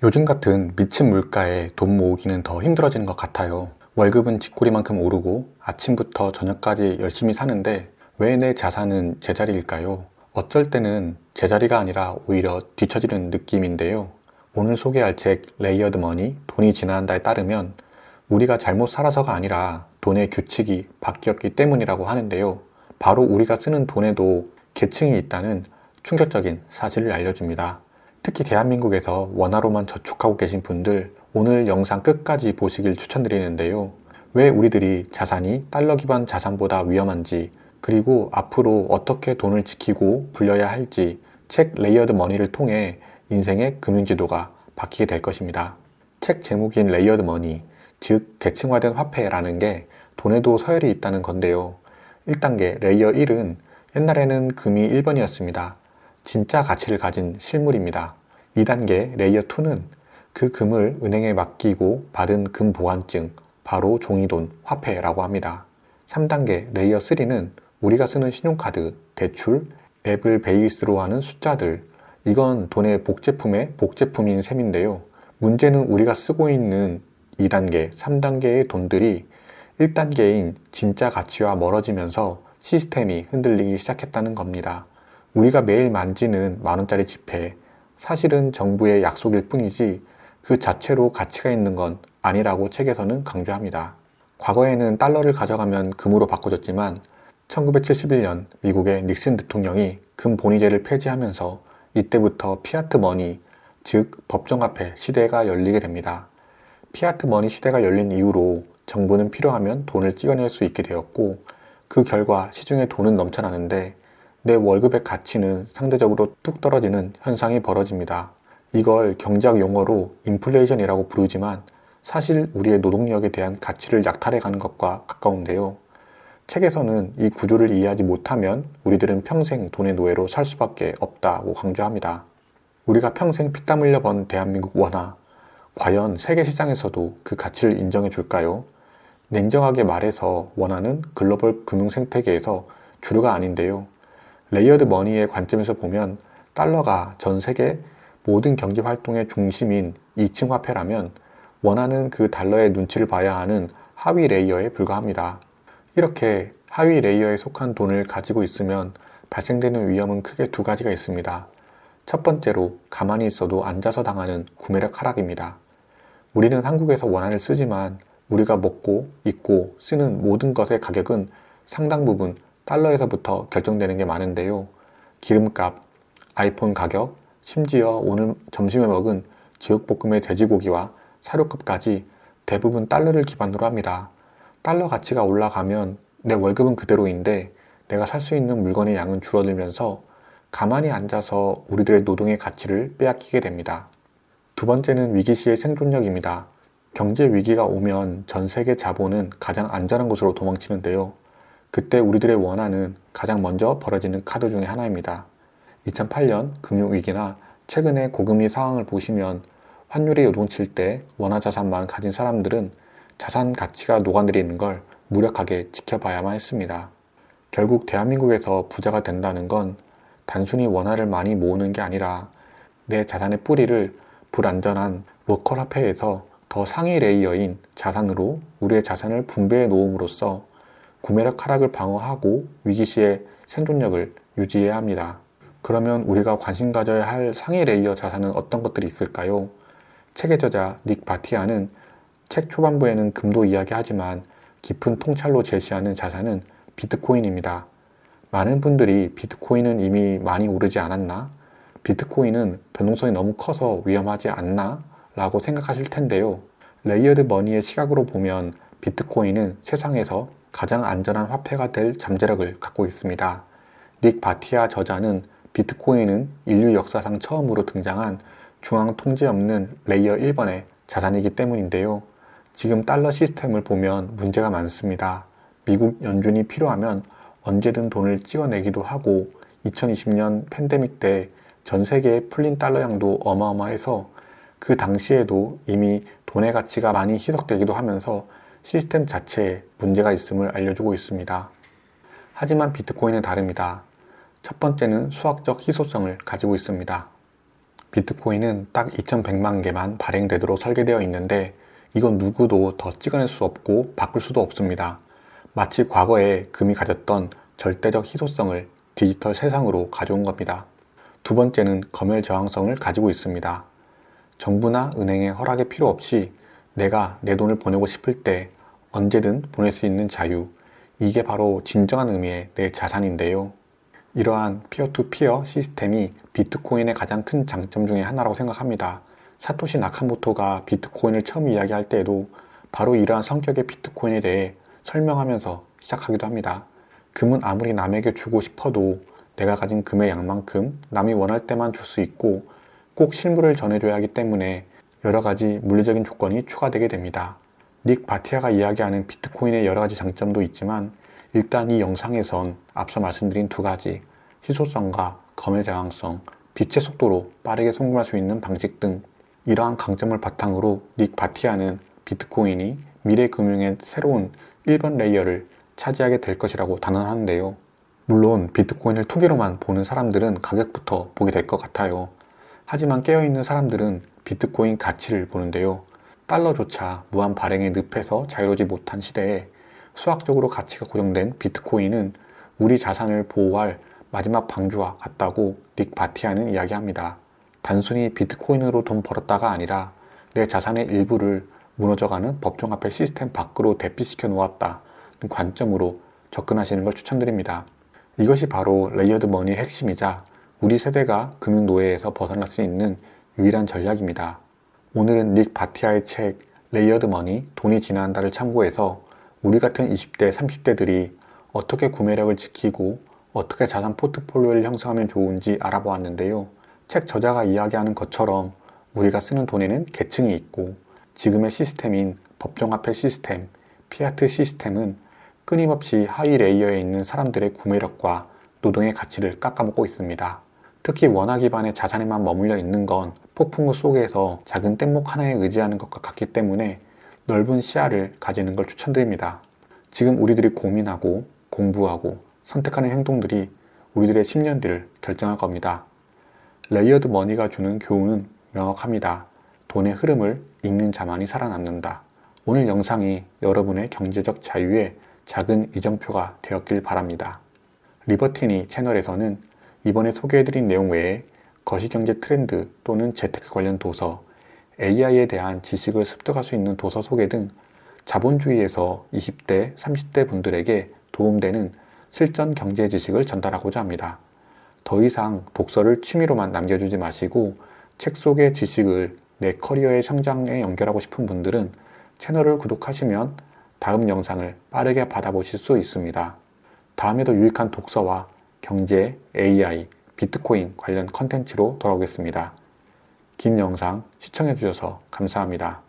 요즘 같은 미친 물가에 돈 모으기는 더 힘들어지는 것 같아요. 월급은 쥐꼬리만큼 오르고 아침부터 저녁까지 열심히 사는데 왜 내 자산은 제자리일까요? 어쩔 때는 제자리가 아니라 오히려 뒤처지는 느낌인데요. 오늘 소개할 책 레이어드 머니, 돈이 지나간다에 따르면 우리가 잘못 살아서가 아니라 돈의 규칙이 바뀌었기 때문이라고 하는데요. 바로 우리가 쓰는 돈에도 계층이 있다는 충격적인 사실을 알려줍니다. 특히 대한민국에서 원화로만 저축하고 계신 분들, 오늘 영상 끝까지 보시길 추천드리는데요. 왜 우리들이 자산이 달러 기반 자산보다 위험한지, 그리고 앞으로 어떻게 돈을 지키고 불려야 할지 책 레이어드 머니를 통해 인생의 금융지도가 바뀌게 될 것입니다. 책 제목인 레이어드 머니, 즉 계층화된 화폐라는 게 돈에도 서열이 있다는 건데요. 1단계 레이어 1은 옛날에는 금이 1번이었습니다. 진짜 가치를 가진 실물입니다. 2단계 레이어 2는 그 금을 은행에 맡기고 받은 금 보관증, 바로 종이돈, 화폐라고 합니다. 3단계 레이어 3는 우리가 쓰는 신용카드, 대출, 앱을 베이스로 하는 숫자들, 이건 돈의 복제품의 복제품인 셈인데요. 문제는 우리가 쓰고 있는 2단계, 3단계의 돈들이 1단계인 진짜 가치와 멀어지면서 시스템이 흔들리기 시작했다는 겁니다. 우리가 매일 만지는 만원짜리 지폐, 사실은 정부의 약속일 뿐이지 그 자체로 가치가 있는 건 아니라고 책에서는 강조합니다. 과거에는 달러를 가져가면 금으로 바꿔줬지만 1971년 미국의 닉슨 대통령이 금 본위제를 폐지하면서 이때부터 피아트 머니, 즉 법정화폐 시대가 열리게 됩니다. 피아트 머니 시대가 열린 이후로 정부는 필요하면 돈을 찍어낼 수 있게 되었고, 그 결과 시중에 돈은 넘쳐나는데 내 월급의 가치는 상대적으로 뚝 떨어지는 현상이 벌어집니다. 이걸 경제학 용어로 인플레이션이라고 부르지만 사실 우리의 노동력에 대한 가치를 약탈해가는 것과 가까운데요. 책에서는 이 구조를 이해하지 못하면 우리들은 평생 돈의 노예로 살 수밖에 없다고 강조합니다. 우리가 평생 피땀 흘려 번 대한민국 원화, 과연 세계 시장에서도 그 가치를 인정해 줄까요? 냉정하게 말해서 원화는 글로벌 금융 생태계에서 주류가 아닌데요. 레이어드 머니의 관점에서 보면 달러가 전 세계 모든 경제 활동의 중심인 2층 화폐라면 원화는 그 달러의 눈치를 봐야 하는 하위 레이어에 불과합니다. 이렇게 하위 레이어에 속한 돈을 가지고 있으면 발생되는 위험은 크게 두 가지가 있습니다. 첫 번째로 가만히 있어도 앉아서 당하는 구매력 하락입니다. 우리는 한국에서 원화를 쓰지만 우리가 먹고 입고 쓰는 모든 것의 가격은 상당 부분 달러에서부터 결정되는 게 많은데요. 기름값, 아이폰 가격, 심지어 오늘 점심에 먹은 제육볶음의 돼지고기와 사료값까지 대부분 달러를 기반으로 합니다. 달러 가치가 올라가면 내 월급은 그대로인데 내가 살 수 있는 물건의 양은 줄어들면서 가만히 앉아서 우리들의 노동의 가치를 빼앗기게 됩니다. 두 번째는 위기 시의 생존력입니다. 경제 위기가 오면 전 세계 자본은 가장 안전한 곳으로 도망치는데요. 그때 우리들의 원화는 가장 먼저 벌어지는 카드 중에 하나입니다. 2008년 금융위기나 최근의 고금리 상황을 보시면 환율이 요동칠 때 원화 자산만 가진 사람들은 자산 가치가 녹아내리는 걸 무력하게 지켜봐야만 했습니다. 결국 대한민국에서 부자가 된다는 건 단순히 원화를 많이 모으는 게 아니라 내 자산의 뿌리를 불안전한 로컬 화폐에서 더 상위 레이어인 자산으로 우리의 자산을 분배해 놓음으로써 구매력 하락을 방어하고 위기시에 생존력을 유지해야 합니다. 그러면 우리가 관심 가져야 할 상위 레이어 자산은 어떤 것들이 있을까요? 책의 저자 닉 바티아는 책 초반부에는 금도 이야기하지만 깊은 통찰로 제시하는 자산은 비트코인입니다. 많은 분들이 비트코인은 이미 많이 오르지 않았나? 비트코인은 변동성이 너무 커서 위험하지 않나? 라고 생각하실 텐데요. 레이어드 머니의 시각으로 보면 비트코인은 세상에서 가장 안전한 화폐가 될 잠재력을 갖고 있습니다. 닉 바티아 저자는 비트코인은 인류 역사상 처음으로 등장한 중앙 통제 없는 레이어 1번의 자산이기 때문인데요. 지금 달러 시스템을 보면 문제가 많습니다. 미국 연준이 필요하면 언제든 돈을 찍어내기도 하고 2020년 팬데믹 때 전 세계에 풀린 달러 양도 어마어마해서 그 당시에도 이미 돈의 가치가 많이 희석되기도 하면서 시스템 자체에 문제가 있음을 알려주고 있습니다. 하지만 비트코인은 다릅니다. 첫 번째는 수학적 희소성을 가지고 있습니다. 비트코인은 딱 2100만 개만 발행되도록 설계되어 있는데 이건 누구도 더 찍어낼 수 없고 바꿀 수도 없습니다. 마치 과거에 금이 가졌던 절대적 희소성을 디지털 세상으로 가져온 겁니다. 두 번째는 검열 저항성을 가지고 있습니다. 정부나 은행의 허락이 필요 없이 내가 내 돈을 보내고 싶을 때 언제든 보낼 수 있는 자유, 이게 바로 진정한 의미의 내 자산인데요. 이러한 피어투피어 시스템이 비트코인의 가장 큰 장점 중에 하나라고 생각합니다. 사토시 나카모토가 비트코인을 처음 이야기할 때에도 바로 이러한 성격의 비트코인에 대해 설명하면서 시작하기도 합니다. 금은 아무리 남에게 주고 싶어도 내가 가진 금의 양만큼 남이 원할 때만 줄 수 있고 꼭 실물을 전해줘야 하기 때문에 여러 가지 물리적인 조건이 추가되게 됩니다. 닉 바티아가 이야기하는 비트코인의 여러 가지 장점도 있지만 일단 이 영상에선 앞서 말씀드린 두 가지, 희소성과 검열 저항성, 빛의 속도로 빠르게 송금할 수 있는 방식 등 이러한 강점을 바탕으로 닉 바티아는 비트코인이 미래 금융의 새로운 1번 레이어를 차지하게 될 것이라고 단언하는데요. 물론 비트코인을 투기로만 보는 사람들은 가격부터 보게 될 것 같아요. 하지만 깨어있는 사람들은 비트코인 가치를 보는데요. 달러조차 무한 발행의 늪에서 자유로지 못한 시대에 수학적으로 가치가 고정된 비트코인은 우리 자산을 보호할 마지막 방주와 같다고 닉 바티아는 이야기합니다. 단순히 비트코인으로 돈 벌었다가 아니라 내 자산의 일부를 무너져가는 법정화폐 시스템 밖으로 대피시켜 놓았다는 관점으로 접근하시는 걸 추천드립니다. 이것이 바로 레이어드 머니의 핵심이자 우리 세대가 금융노예에서 벗어날 수 있는 유일한 전략입니다. 오늘은 닉 바티아의 책 레이어드 머니, 돈이 지나간다를 참고해서 우리 같은 20대, 30대들이 어떻게 구매력을 지키고 어떻게 자산 포트폴리오를 형성하면 좋은지 알아보았는데요. 책 저자가 이야기하는 것처럼 우리가 쓰는 돈에는 계층이 있고 지금의 시스템인 법정화폐 시스템, 피아트 시스템은 끊임없이 하위 레이어에 있는 사람들의 구매력과 노동의 가치를 깎아먹고 있습니다. 특히 원화 기반의 자산에만 머물러 있는 건 폭풍우 속에서 작은 뗏목 하나에 의지하는 것과 같기 때문에 넓은 시야를 가지는 걸 추천드립니다. 지금 우리들이 고민하고 공부하고 선택하는 행동들이 우리들의 10년 뒤를 결정할 겁니다. 레이어드 머니가 주는 교훈은 명확합니다. 돈의 흐름을 읽는 자만이 살아남는다. 오늘 영상이 여러분의 경제적 자유의 작은 이정표가 되었길 바랍니다. 리버티니 채널에서는 이번에 소개해드린 내용 외에 거시경제 트렌드 또는 재테크 관련 도서, AI에 대한 지식을 습득할 수 있는 도서 소개 등 자본주의에서 20대, 30대 분들에게 도움되는 실전 경제 지식을 전달하고자 합니다. 더 이상 독서를 취미로만 남겨주지 마시고 책 속의 지식을 내 커리어의 성장에 연결하고 싶은 분들은 채널을 구독하시면 다음 영상을 빠르게 받아보실 수 있습니다. 다음에도 유익한 독서와 경제, AI, 비트코인 관련 컨텐츠로 돌아오겠습니다. 긴 영상 시청해주셔서 감사합니다.